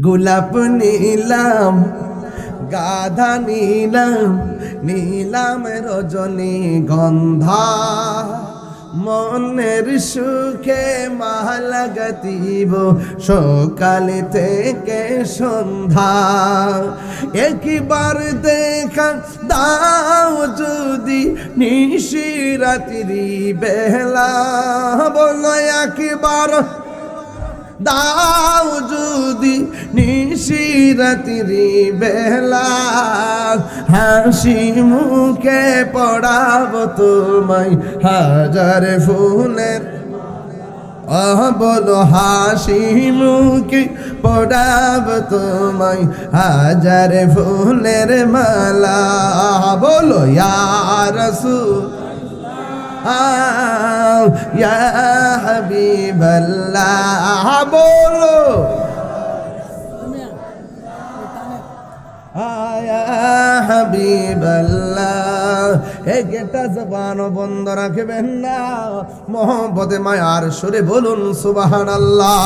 গোলাপ নীলাম গাধা নীলাম নীলাম রজনী গন্ধা মনের সুখে মালা গাতিব সকাল থেকে সন্ধ্যা একবার দেখা দাও যদি নিশি রাত্রি বেলা বলো একবার দাও যদি নিশি রাত্রি বেলা হাসি মুখে পড়াবো তোমায় হাজার ফুলের বলো হাসি মুখে পড়াবো তোমায় হাজার ফুলের মালা বলো ইয়া রাসূল ইয়া হাবিবাল্লাহ বলো ইয়া হাবিবাল্লাহ একটা জবান বন্ধ রাখবেন না, মহব্বতে মায়ার সুরে বলুন সুবহানাল্লাহ।